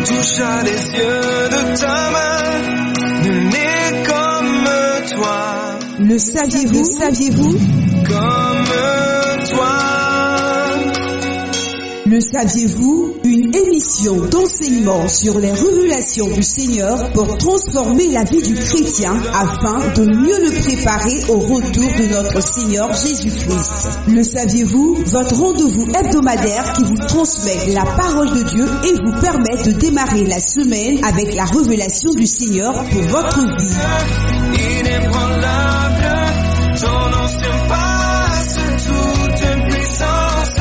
toucha les yeux de ta main, né comme toi. Le saviez-vous? Comme toi. Le saviez-vous? Une émission d'enseignement sur les révélations du Seigneur pour transformer la vie du chrétien afin de mieux le préparer au retour de notre Seigneur Jésus-Christ. Le saviez-vous? Votre rendez-vous hebdomadaire qui vous transmet la parole de Dieu et vous permet de démarrer la semaine avec la révélation du Seigneur pour votre vie. Inébranlable, ton nom surpasse toute puissance.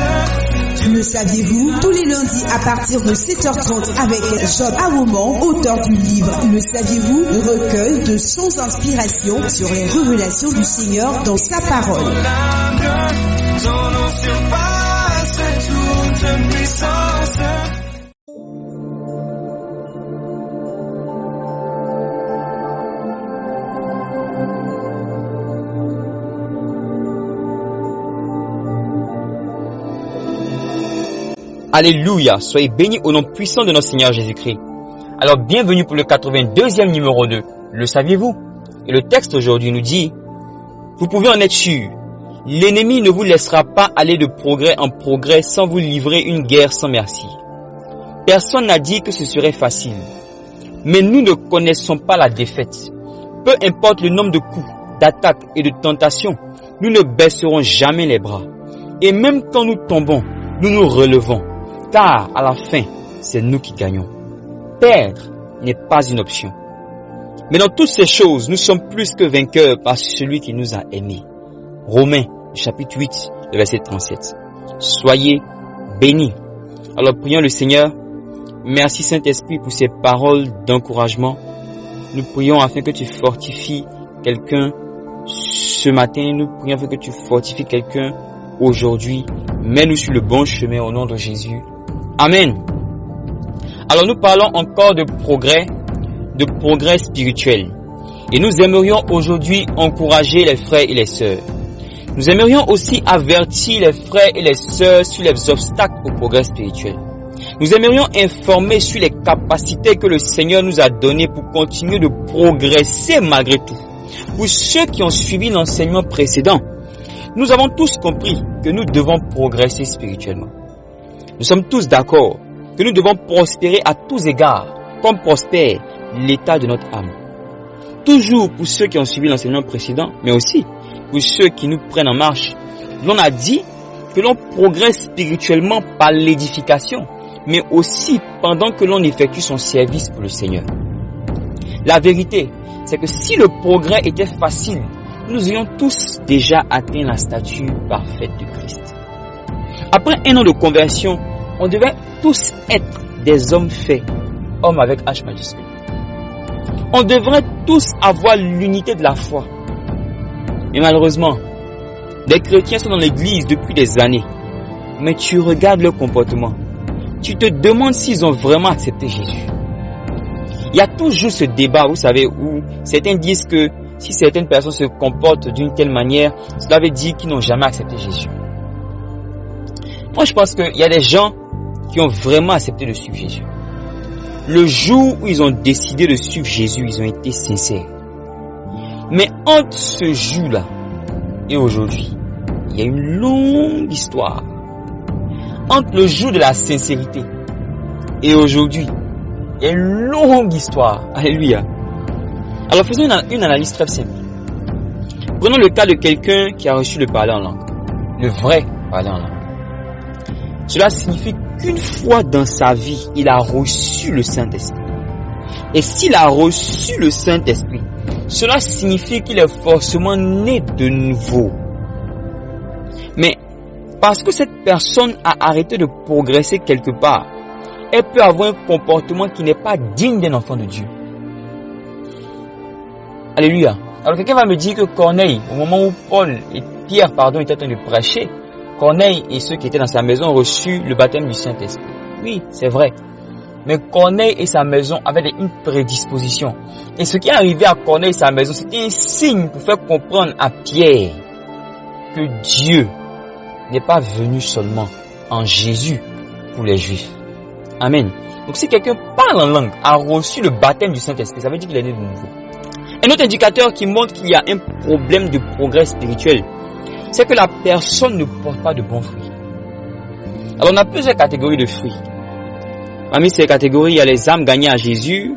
Le saviez-vous? Tous les lundis à partir de 7h30 avec Job Awoman, auteur du livre Le saviez-vous? Recueil de 100 inspirations sur les révélations du Seigneur dans sa parole. Ton nom surpasse toute puissance. Alléluia, soyez bénis au nom puissant de notre Seigneur Jésus-Christ. Alors bienvenue pour le 82e numéro 2, le saviez-vous? Et le texte aujourd'hui nous dit, vous pouvez en être sûr, l'ennemi ne vous laissera pas aller de progrès en progrès sans vous livrer une guerre sans merci. Personne n'a dit que ce serait facile, mais nous ne connaissons pas la défaite. Peu importe le nombre de coups, d'attaques et de tentations, nous ne baisserons jamais les bras. Et même quand nous tombons, nous nous relevons. Car à la fin, c'est nous qui gagnons. Perdre n'est pas une option. Mais dans toutes ces choses, nous sommes plus que vainqueurs par celui qui nous a aimés. Romains, chapitre 8, le verset 37. Soyez bénis. Alors prions le Seigneur. Merci Saint-Esprit pour ces paroles d'encouragement. Nous prions afin que tu fortifies quelqu'un ce matin. Nous prions afin que tu fortifies quelqu'un aujourd'hui. Mets-nous sur le bon chemin au nom de Jésus. Amen. Alors nous parlons encore de progrès spirituel. Et nous aimerions aujourd'hui encourager les frères et les sœurs. Nous aimerions aussi avertir les frères et les sœurs sur les obstacles au progrès spirituel. Nous aimerions informer sur les capacités que le Seigneur nous a données pour continuer de progresser malgré tout. Pour ceux qui ont suivi l'enseignement précédent, nous avons tous compris que nous devons progresser spirituellement. Nous sommes tous d'accord que nous devons prospérer à tous égards, comme prospère l'état de notre âme. Toujours pour ceux qui ont suivi l'enseignement précédent, mais aussi pour ceux qui nous prennent en marche. L'on a dit que l'on progresse spirituellement par l'édification, mais aussi pendant que l'on effectue son service pour le Seigneur. La vérité, c'est que si le progrès était facile, nous ayons tous déjà atteint la stature parfaite de Christ. Après un an de conversion, on devait tous être des hommes faits, hommes avec H majuscule. On devrait tous avoir l'unité de la foi. Mais malheureusement, des chrétiens sont dans l'église depuis des années. Mais tu regardes leur comportement. Tu te demandes s'ils ont vraiment accepté Jésus. Il y a toujours ce débat, vous savez, où certains disent que si certaines personnes se comportent d'une telle manière, cela veut dire qu'ils n'ont jamais accepté Jésus. Moi, je pense qu'il y a des gens qui ont vraiment accepté de suivre Jésus. Le jour où ils ont décidé de suivre Jésus, ils ont été sincères. Mais entre ce jour-là et aujourd'hui, il y a une longue histoire. Entre le jour de la sincérité et aujourd'hui, il y a une longue histoire. Alléluia. Alors faisons une analyse très simple. Prenons le cas de quelqu'un qui a reçu le parler en langue. Le vrai parler en langue. Cela signifie qu'une fois dans sa vie, il a reçu le Saint-Esprit. Et s'il a reçu le Saint-Esprit, cela signifie qu'il est forcément né de nouveau. Mais parce que cette personne a arrêté de progresser quelque part, elle peut avoir un comportement qui n'est pas digne d'un enfant de Dieu. Alléluia. Alors quelqu'un va me dire que Corneille, au moment où Pierre étaient en train de prêcher, Corneille et ceux qui étaient dans sa maison ont reçu le baptême du Saint-Esprit. Oui, c'est vrai. Mais Corneille et sa maison avaient une prédisposition. Et ce qui est arrivé à Corneille et sa maison, c'était un signe pour faire comprendre à Pierre que Dieu n'est pas venu seulement en Jésus pour les Juifs. Amen. Donc si quelqu'un parle en langue, a reçu le baptême du Saint-Esprit, ça veut dire qu'il est né de nouveau. Un autre indicateur qui montre qu'il y a un problème de progrès spirituel, c'est que la personne ne porte pas de bons fruits. Alors on a plusieurs catégories de fruits. Parmi ces catégories, il y a les âmes gagnées à Jésus.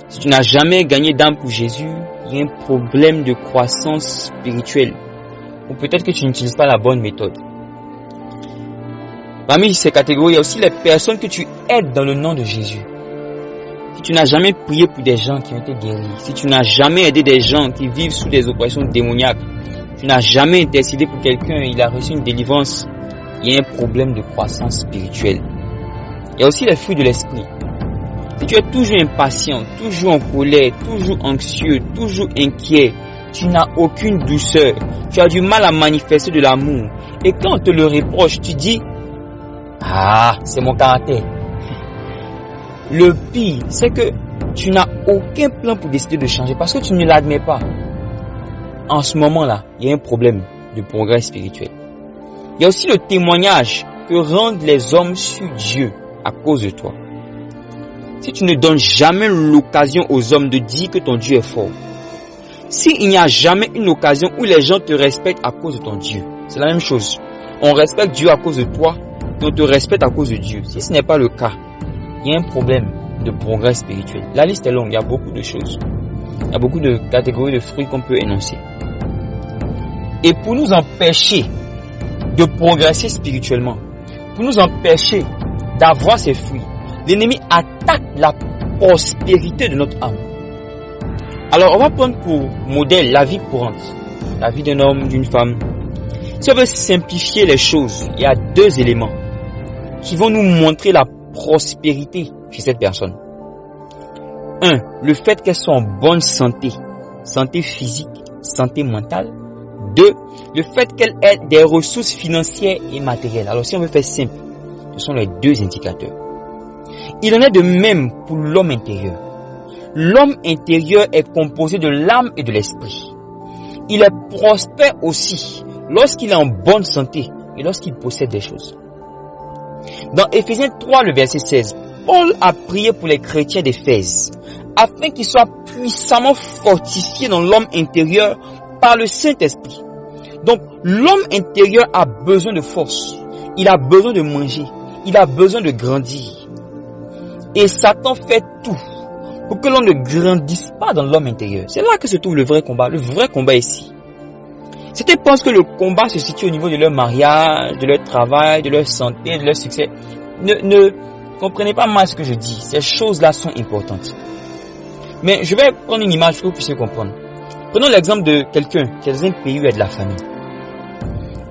Si tu n'as jamais gagné d'âme pour Jésus, il y a un problème de croissance spirituelle. Ou peut-être que tu n'utilises pas la bonne méthode. Parmi ces catégories, il y a aussi les personnes que tu aides dans le nom de Jésus. Si tu n'as jamais prié pour des gens qui ont été guéris, si tu n'as jamais aidé des gens qui vivent sous des oppressions démoniaques, tu n'as jamais intercédé pour quelqu'un et il a reçu une délivrance, il y a un problème de croissance spirituelle. Il y a aussi les fruits de l'esprit. Si tu es toujours impatient, toujours en colère, toujours anxieux, toujours inquiet, tu n'as aucune douceur, tu as du mal à manifester de l'amour. Et quand on te le reproche, tu dis, ah, c'est mon caractère. Le pire, c'est que tu n'as aucun plan pour décider de changer parce que tu ne l'admets pas. En ce moment-là, il y a un problème de progrès spirituel. Il y a aussi le témoignage que rendent les hommes sur Dieu à cause de toi. Si tu ne donnes jamais l'occasion aux hommes de dire que ton Dieu est fort, s'il n'y a jamais une occasion où les gens te respectent à cause de ton Dieu, c'est la même chose. On respecte Dieu à cause de toi et on te respecte à cause de Dieu. Si ce n'est pas le cas, il y a un problème de progrès spirituel. La liste est longue, il y a beaucoup de choses. Il y a beaucoup de catégories de fruits qu'on peut énoncer. Et pour nous empêcher de progresser spirituellement, pour nous empêcher d'avoir ces fruits, l'ennemi attaque la prospérité de notre âme. Alors on va prendre pour modèle la vie courante, la vie d'un homme, d'une femme. Si on veut simplifier les choses, il y a deux éléments qui vont nous montrer la prospérité chez cette personne. Un, le fait qu'elle soit en bonne santé, santé physique, santé mentale. Deux, le fait qu'elle ait des ressources financières et matérielles. Alors si on veut faire simple, ce sont les deux indicateurs. Il en est de même pour l'homme intérieur. L'homme intérieur est composé de l'âme et de l'esprit. Il est prospère aussi lorsqu'il est en bonne santé et lorsqu'il possède des choses. Dans Éphésiens 3, le verset 16, Paul a prié pour les chrétiens d'Éphèse afin qu'ils soient puissamment fortifiés dans l'homme intérieur par le Saint-Esprit. Donc, l'homme intérieur a besoin de force. Il a besoin de manger. Il a besoin de grandir. Et Satan fait tout pour que l'on ne grandisse pas dans l'homme intérieur. C'est là que se trouve le vrai combat. Le vrai combat ici. Certains pensent que le combat se situe au niveau de leur mariage, de leur travail, de leur santé, de leur succès. Ne comprenez pas mal ce que je dis. Ces choses-là sont importantes. Mais je vais prendre une image pour que vous puissiez comprendre. Prenons l'exemple de quelqu'un qui est dans un pays où il y a de la famine.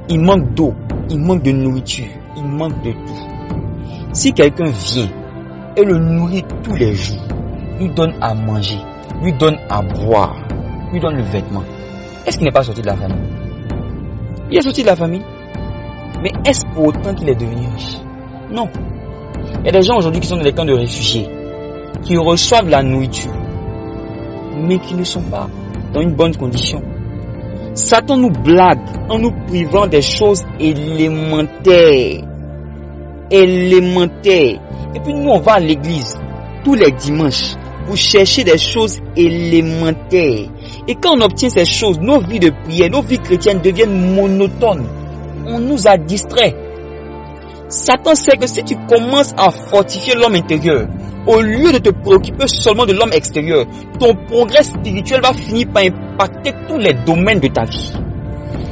Il manque d'eau, il manque de nourriture, il manque de tout. Si quelqu'un vient et le nourrit tous les jours, lui donne à manger, lui donne à boire, lui donne le vêtement, est-ce qu'il n'est pas sorti de la famille? Il est sorti de la famille. Mais est-ce pour autant qu'il est devenu riche? Non. Il y a des gens aujourd'hui qui sont dans les camps de réfugiés, qui reçoivent la nourriture, mais qui ne sont pas dans une bonne condition. Satan nous blague en nous privant des choses élémentaires. Élémentaires. Et puis nous on va à l'église tous les dimanches pour chercher des choses élémentaires. Et quand on obtient ces choses, nos vies de prière, nos vies chrétiennes deviennent monotones. On nous a distraits. Satan sait que si tu commences à fortifier l'homme intérieur, au lieu de te préoccuper seulement de l'homme extérieur, ton progrès spirituel va finir par impacter tous les domaines de ta vie.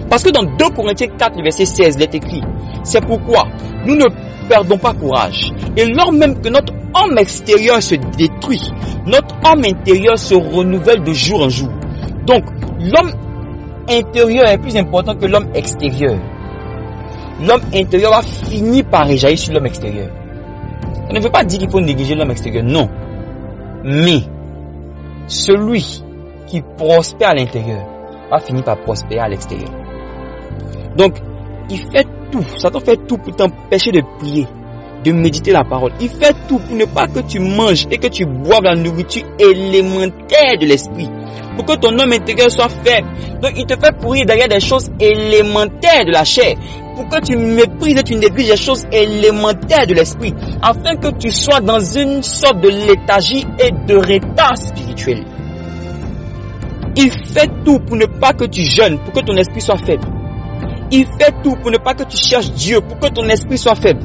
Parce que dans 2 Corinthiens 4, le verset 16, il est écrit, c'est pourquoi nous ne perdons pas courage. Et lors même que notre homme extérieur se détruit, notre homme intérieur se renouvelle de jour en jour. Donc, l'homme intérieur est plus important que l'homme extérieur. L'homme intérieur va finir par réjaillir sur l'homme extérieur. Ça ne veut pas dire qu'il faut négliger l'homme extérieur, non. Mais, celui qui prospère à l'intérieur va finir par prospérer à l'extérieur. Donc, il fait tout, Satan fait tout pour t'empêcher de prier, de méditer la parole. Il fait tout pour ne pas que tu manges et que tu boives la nourriture élémentaire de l'esprit. Pour que ton homme intérieur soit faible. Donc il te fait pourrir derrière des choses élémentaires de la chair. pour que tu méprises et tu négliges les choses élémentaires de l'esprit, afin que tu sois dans une sorte de léthargie et de retard spirituel. Il fait tout pour ne pas que tu jeûnes, pour que ton esprit soit faible. Il fait tout pour ne pas que tu cherches Dieu, pour que ton esprit soit faible.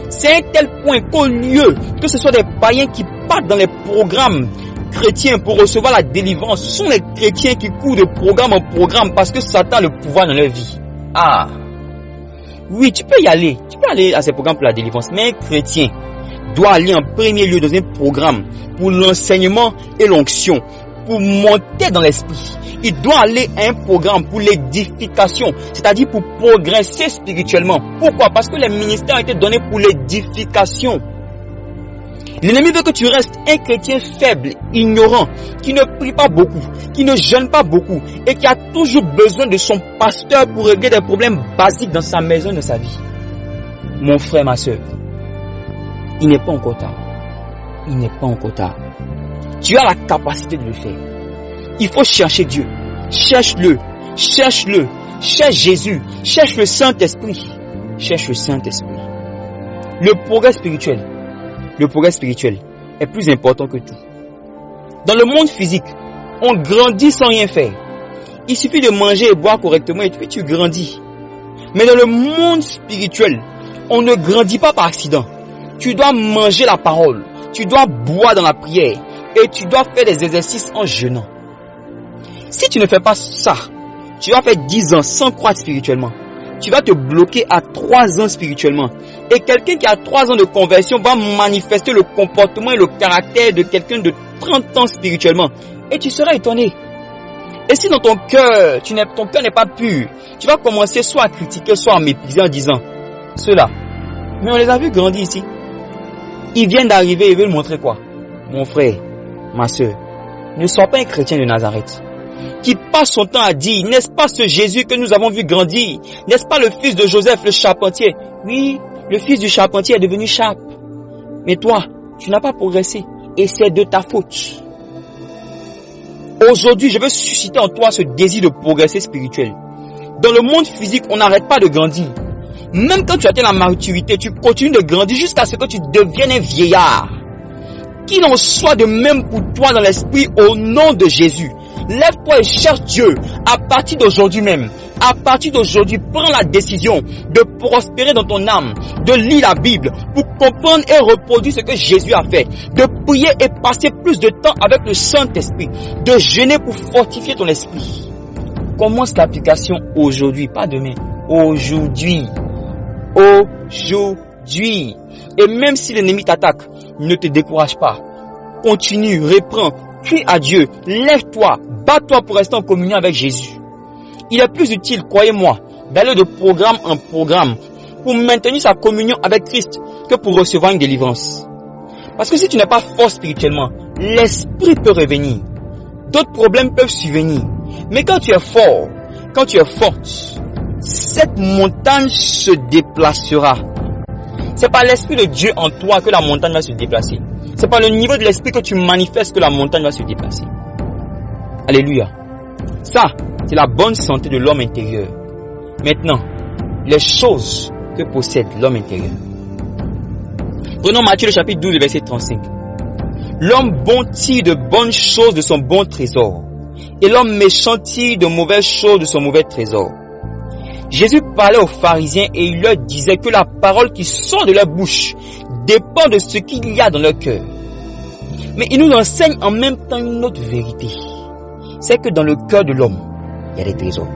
C'est un tel point qu'au lieu que ce soit des païens qui partent dans les programmes chrétiens pour recevoir la délivrance, ce sont les chrétiens qui courent de programme en programme parce que Satan a le pouvoir dans leur vie. Ah, oui, tu peux aller à ces programmes pour la délivrance, mais un chrétien doit aller en premier lieu dans un programme pour l'enseignement et l'onction, pour monter dans l'esprit. Il doit aller à un programme pour l'édification, c'est-à-dire pour progresser spirituellement. Pourquoi? Parce que les ministères ont été donnés pour l'édification. L'ennemi veut que tu restes un chrétien faible, ignorant, qui ne prie pas beaucoup, qui ne jeûne pas beaucoup et qui a toujours besoin de son pasteur pour régler des problèmes basiques dans sa maison et dans sa vie. Mon frère, ma soeur, il n'est pas encore tard. Il n'est pas encore tard. Tu as la capacité de le faire. Il faut chercher Dieu. Cherche-le. Cherche-le. Cherche Jésus. Cherche le Saint-Esprit. Cherche le Saint-Esprit. Le progrès spirituel est plus important que tout. Dans le monde physique, on grandit sans rien faire. Il suffit de manger et boire correctement et puis tu grandis. Mais dans le monde spirituel, on ne grandit pas par accident. Tu dois manger la parole. Tu dois boire dans la prière. Et tu dois faire des exercices en jeûnant. Si tu ne fais pas ça, tu vas faire 10 ans sans croître spirituellement. Tu vas te bloquer à 3 ans spirituellement. Et quelqu'un qui a 3 ans de conversion va manifester le comportement et le caractère de quelqu'un de 30 ans spirituellement. Et tu seras étonné. Et si dans ton cœur, ton cœur n'est pas pur, tu vas commencer soit à critiquer, soit à mépriser en disant ceux-là. Mais on les a vus grandir ici. Ils viennent d'arriver et veulent montrer quoi? Mon frère, ma soeur, ne sois pas un chrétien de Nazareth qui passe son temps à dire, n'est-ce pas ce Jésus que nous avons vu grandir? N'est-ce pas le fils de Joseph le charpentier? Oui, le fils du charpentier est devenu charpe. Mais toi, tu n'as pas progressé et c'est de ta faute. Aujourd'hui, je veux susciter en toi ce désir de progresser spirituel. Dans le monde physique, on n'arrête pas de grandir. Même quand tu atteins la maturité, tu continues de grandir jusqu'à ce que tu deviennes un vieillard. Qu'il en soit de même pour toi dans l'esprit au nom de Jésus. Lève-toi et cherche Dieu à partir d'aujourd'hui même. À partir d'aujourd'hui, prends la décision de prospérer dans ton âme, de lire la Bible pour comprendre et reproduire ce que Jésus a fait, de prier et passer plus de temps avec le Saint-Esprit, de jeûner pour fortifier ton esprit. Commence l'application aujourd'hui, pas demain. Aujourd'hui. Aujourd'hui. Et même si l'ennemi t'attaque, ne te décourage pas. Continue, reprends, crie à Dieu, lève-toi, bats-toi pour rester en communion avec Jésus. Il est plus utile, croyez-moi, d'aller de programme en programme pour maintenir sa communion avec Christ que pour recevoir une délivrance. Parce que si tu n'es pas fort spirituellement, l'esprit peut revenir. D'autres problèmes peuvent survenir. Mais quand tu es fort, quand tu es forte, cette montagne se déplacera. C'est par l'esprit de Dieu en toi que la montagne va se déplacer. C'est par le niveau de l'esprit que tu manifestes que la montagne va se déplacer. Alléluia. Ça, c'est la bonne santé de l'homme intérieur. Maintenant, les choses que possède l'homme intérieur. Prenons Matthieu le chapitre 12, le verset 35. L'homme bon tire de bonnes choses de son bon trésor, et l'homme méchant tire de mauvaises choses de son mauvais trésor. Jésus parlait aux pharisiens et il leur disait que la parole qui sort de leur bouche dépend de ce qu'il y a dans leur cœur. Mais il nous enseigne en même temps une autre vérité. C'est que dans le cœur de l'homme, il y a des trésors.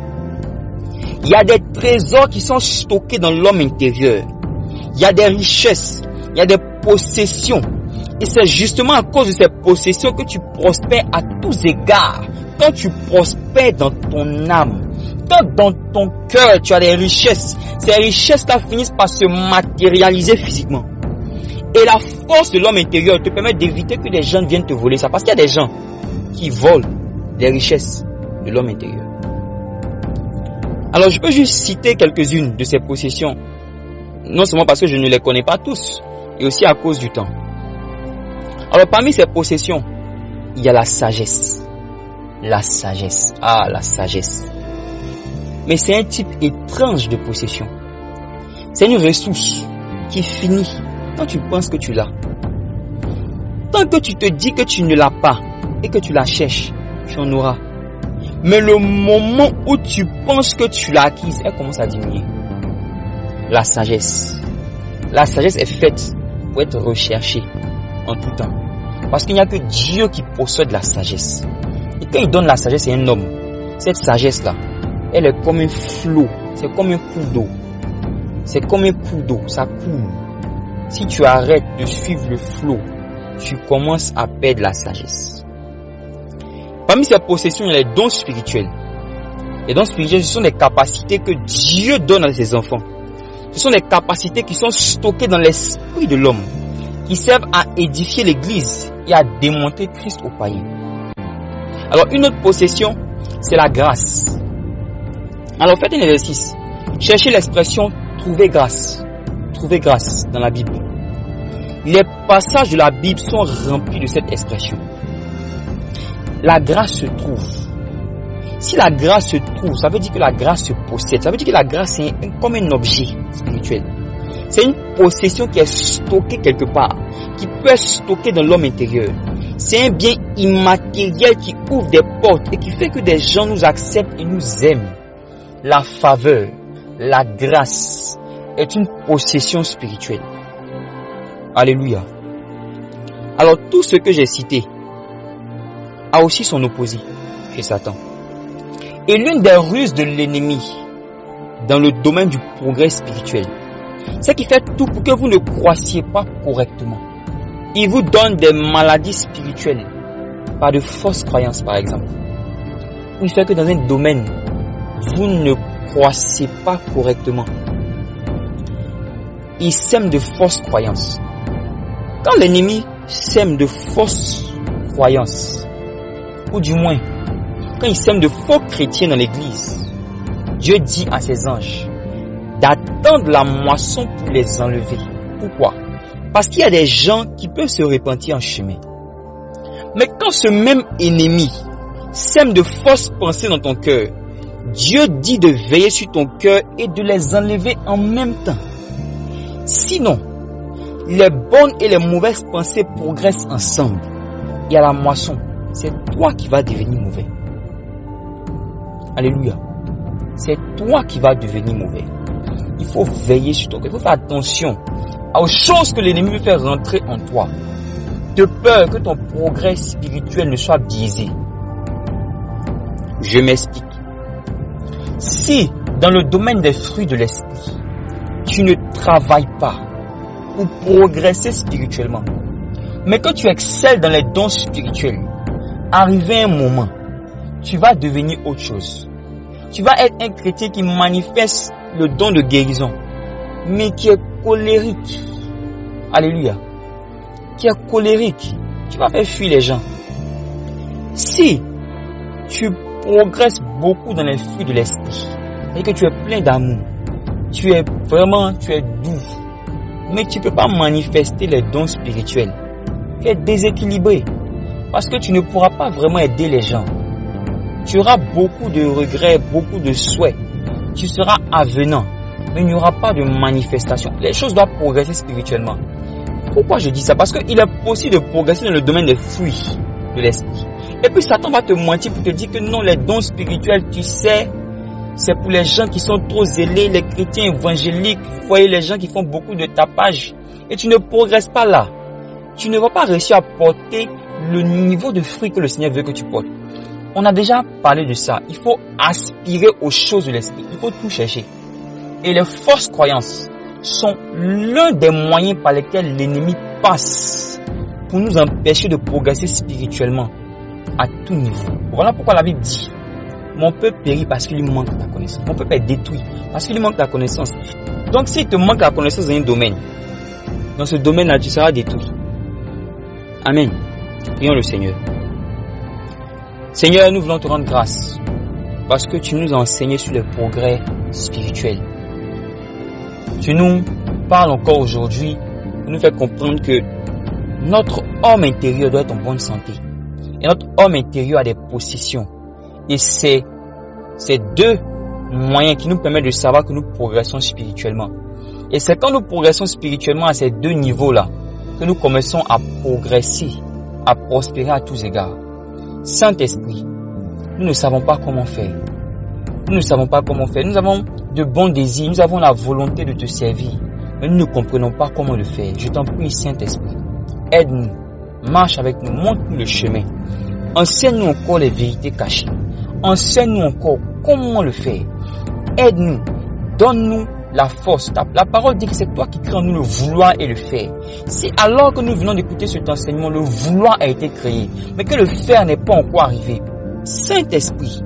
Il y a des trésors qui sont stockés dans l'homme intérieur. Il y a des richesses, il y a des possessions. Et c'est justement à cause de ces possessions que tu prospères à tous égards. Quand tu prospères dans ton âme, quand dans ton cœur tu as des richesses, ces richesses-là finissent par se matérialiser physiquement. Et la force de l'homme intérieur te permet d'éviter que des gens viennent te voler ça. Parce qu'il y a des gens qui volent les richesses de l'homme intérieur. Alors je peux juste citer quelques-unes de ces possessions. Non seulement parce que je ne les connais pas tous, et aussi à cause du temps. Alors parmi ces possessions, il y a la sagesse. La sagesse. Ah, la sagesse. Mais c'est un type étrange de possession. C'est une ressource qui finit quand tu penses que tu l'as. Tant que tu te dis que tu ne l'as pas et que tu la cherches, tu en auras. Mais le moment où tu penses que tu l'as acquise, elle commence à diminuer. La sagesse. La sagesse est faite pour être recherchée en tout temps. Parce qu'il n'y a que Dieu qui possède la sagesse. Et quand il donne la sagesse à un homme, cette sagesse-là, elle est comme un flot. C'est comme un cours d'eau. C'est comme un cours d'eau. Ça coule. Si tu arrêtes de suivre le flot, tu commences à perdre la sagesse. Parmi ces possessions, il y a les dons spirituels. Les dons spirituels, ce sont des capacités que Dieu donne à ses enfants. Ce sont des capacités qui sont stockées dans l'esprit de l'homme, qui servent à édifier l'église et à démonter Christ aux païens. Alors, une autre possession, c'est la grâce. Alors, faites un exercice. Cherchez l'expression « trouver grâce ». Trouver grâce dans la Bible. Les passages de la Bible sont remplis de cette expression. La grâce se trouve. Si la grâce se trouve, ça veut dire que la grâce se possède. Ça veut dire que la grâce est comme un objet spirituel. C'est une possession qui est stockée quelque part, qui peut être stockée dans l'homme intérieur. C'est un bien immatériel qui ouvre des portes et qui fait que des gens nous acceptent et nous aiment. La faveur, la grâce est une possession spirituelle. Alléluia. Alors tout ce que j'ai cité a aussi son opposé chez Satan. Et l'une des ruses de l'ennemi dans le domaine du progrès spirituel, c'est qu'il fait tout pour que vous ne croissiez pas correctement. Il vous donne des maladies spirituelles par de fausses croyances par exemple. Il fait que dans un domaine, vous ne croissez pas correctement. Il sème de fausses croyances. Quand l'ennemi sème de fausses croyances, ou du moins, quand il sème de faux chrétiens dans l'église, Dieu dit à ses anges d'attendre la moisson pour les enlever. Pourquoi? Parce qu'il y a des gens qui peuvent se repentir en chemin. Mais quand ce même ennemi sème de fausses pensées dans ton cœur, Dieu dit de veiller sur ton cœur et de les enlever en même temps. Sinon, les bonnes et les mauvaises pensées progressent ensemble. Et à la moisson, c'est toi qui vas devenir mauvais. Alléluia. C'est toi qui vas devenir mauvais. Il faut veiller sur ton cœur. Il faut faire attention aux choses que l'ennemi veut faire rentrer en toi, de peur que ton progrès spirituel ne soit biaisé. Je m'explique. Si, dans le domaine des fruits de l'esprit, tu ne travailles pas pour progresser spirituellement, mais que tu excelles dans les dons spirituels, arrivé un moment, tu vas devenir autre chose. Tu vas être un chrétien qui manifeste le don de guérison, mais qui est colérique. Alléluia. Qui est colérique. Tu vas faire fuir les gens. Si tu progresses beaucoup dans les fruits de l'esprit, et que tu es plein d'amour, tu es doux, mais tu ne peux pas manifester les dons spirituels. Tu es déséquilibré, parce que tu ne pourras pas vraiment aider les gens. Tu auras beaucoup de regrets, beaucoup de souhaits. Tu seras avenant, mais il n'y aura pas de manifestation. Les choses doivent progresser spirituellement. Pourquoi je dis ça? Parce qu'il est possible de progresser dans le domaine des fruits de l'esprit. Et puis Satan va te mentir pour te dire que non, les dons spirituels, tu sais, c'est pour les gens qui sont trop zélés, les chrétiens évangéliques, vous voyez les gens qui font beaucoup de tapage. Et tu ne progresses pas là. Tu ne vas pas réussir à porter le niveau de fruits que le Seigneur veut que tu portes. On a déjà parlé de ça. Il faut aspirer aux choses de l'esprit. Il faut tout chercher. Et les fausses croyances sont l'un des moyens par lesquels l'ennemi passe pour nous empêcher de progresser spirituellement à tout niveau. Voilà pourquoi la Bible dit: mon peuple périt parce qu'il lui manque la connaissance. Mon peuple est détruit parce qu'il lui manque la connaissance. Donc s'il te manque la connaissance dans un domaine, dans ce domaine-là, tu seras détruit. Amen. Prions le Seigneur. Seigneur, nous voulons te rendre grâce parce que tu nous as enseigné sur les progrès spirituels. Tu nous parles encore aujourd'hui pour nous faire comprendre que notre homme intérieur doit être en bonne santé. Et notre homme intérieur a des possessions. Et c'est ces deux moyens qui nous permettent de savoir que nous progressons spirituellement. Et c'est quand nous progressons spirituellement à ces deux niveaux-là que nous commençons à progresser, à prospérer à tous égards. Saint-Esprit, nous ne savons pas comment faire. Nous ne savons pas comment faire. Nous avons de bons désirs, nous avons la volonté de te servir, mais nous ne comprenons pas comment le faire. Je t'en prie, Saint-Esprit, aide-nous, marche avec nous, montre-nous le chemin. Enseigne-nous encore les vérités cachées. Enseigne-nous encore comment le faire. Aide-nous, donne-nous la force. La parole dit que c'est toi qui crée en nous le vouloir et le faire. C'est alors que nous venons d'écouter cet enseignement, le vouloir a été créé, mais que le faire n'est pas encore arrivé. Saint-Esprit,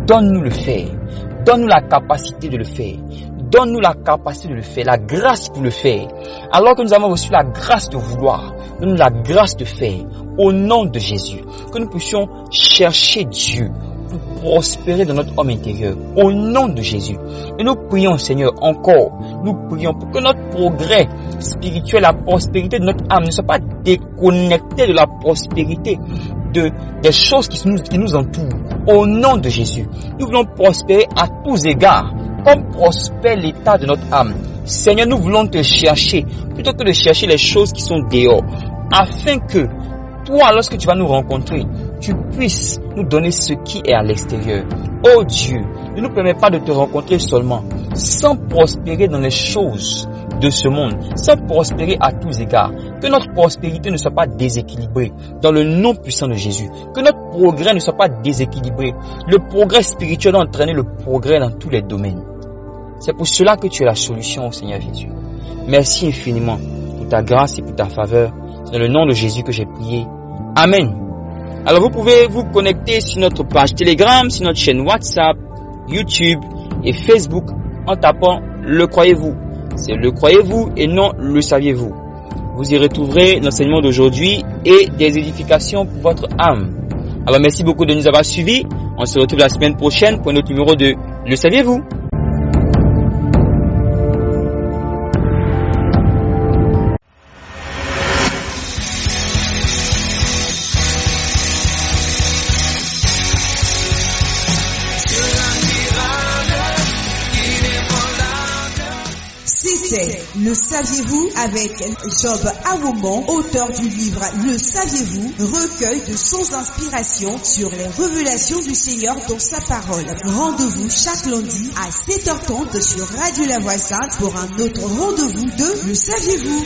donne-nous le faire. Donne-nous la capacité de le faire. Donne-nous la capacité de le faire, la grâce pour le faire. Alors que nous avons reçu la grâce de vouloir, donne-nous la grâce de faire. Au nom de Jésus, que nous puissions chercher Dieu pour prospérer dans notre homme intérieur. Au nom de Jésus. Et nous prions, Seigneur, encore. Nous prions pour que notre progrès spirituel, la prospérité de notre âme ne soit pas déconnectée de la prospérité des choses qui nous entourent. Au nom de Jésus, nous voulons prospérer à tous égards, comme prospère l'état de notre âme. Seigneur, nous voulons te chercher, plutôt que de chercher les choses qui sont dehors, afin que toi, lorsque tu vas nous rencontrer, tu puisses nous donner ce qui est à l'extérieur. Oh Dieu, ne nous permets pas de te rencontrer seulement, sans prospérer dans les choses de ce monde, sans prospérer à tous égards. Que notre prospérité ne soit pas déséquilibrée dans le nom puissant de Jésus. Que notre progrès ne soit pas déséquilibré. Le progrès spirituel doit entraîner le progrès dans tous les domaines. C'est pour cela que tu es la solution, Seigneur Jésus. Merci infiniment pour ta grâce et pour ta faveur. C'est dans le nom de Jésus que j'ai prié. Amen. Alors vous pouvez vous connecter sur notre page Telegram, sur notre chaîne WhatsApp, YouTube et Facebook en tapant Le Croyez-vous. C'est Le Croyez-vous et non Le Saviez-vous. Vous y retrouverez l'enseignement d'aujourd'hui et des édifications pour votre âme. Alors merci beaucoup de nous avoir suivis. On se retrouve la semaine prochaine pour notre numéro de Le Saviez-vous. Le saviez-vous avec Job Awomon, auteur du livre Le saviez-vous, recueil de sons d'inspiration sur les révélations du Seigneur dans sa parole. Rendez-vous chaque lundi à 7h30 sur Radio La Voix Sainte pour un autre rendez-vous de Le saviez-vous.